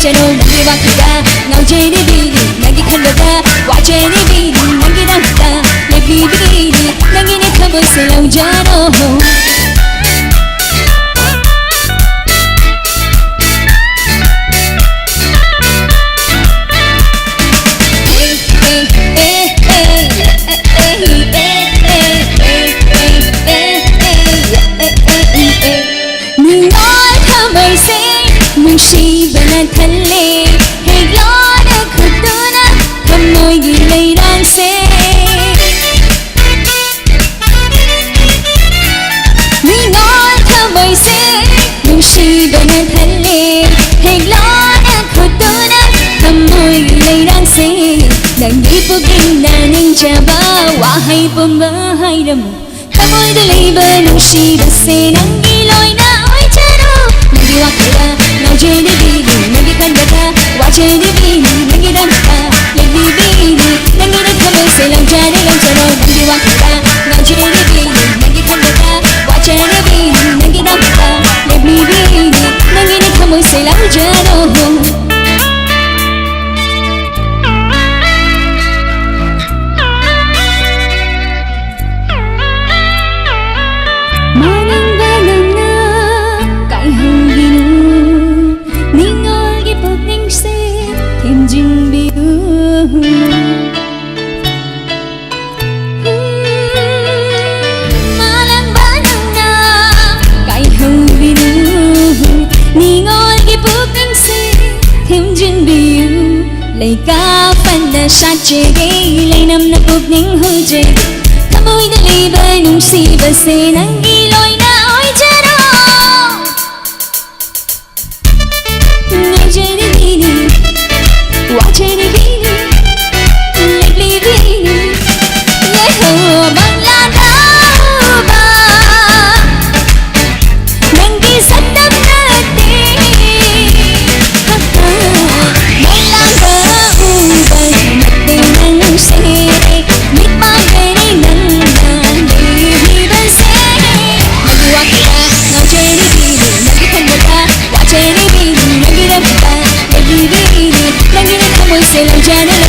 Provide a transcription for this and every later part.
런처럼 나게 왔다 너제리 비리 나게 칼려가 와제리 비리 나게 담다 내 비비리 나게 내 탑을 나오잖아 Nung thale higla na khutuna thamoi gi leirang se Ningon thamoi se nung shibana thale higla na khutuna thamoi gi leirang se nang di pugin na ning chaba wahai pumba hairam thamoi da leiba nung shiba se nang gi loi na oi charo nagi wakira nau jeni 와제리 비니 나게 담다 레비 비니 나게 내 탑을 세 런처럼 나게 왔다 너제리 비니 나게 칼려가 와제리 비니 나게 담다 레비 비니 나게 내 탑을 세 런처럼 Lấy cả phần đã sát chế gây lấy năm năm cuộc những hư chế thăm ôi đã lấy bởi nung si và xe nắng ghi lôi na ôi cha đó ngay chơi đi đi đi qua chơi đi đi đi lấy đi đi đi lấy hồ bằng la đau ba nắng ghi sắt đâm ra đi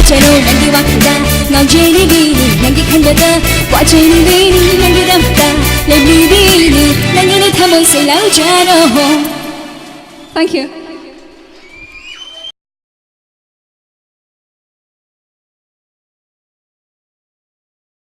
런처럼 나게 왔다 너제리 비니 나게 칼려가 와제리 비니 나게 담다 레비 비니 나게 내 탑을 세 나오잖아 Thank you.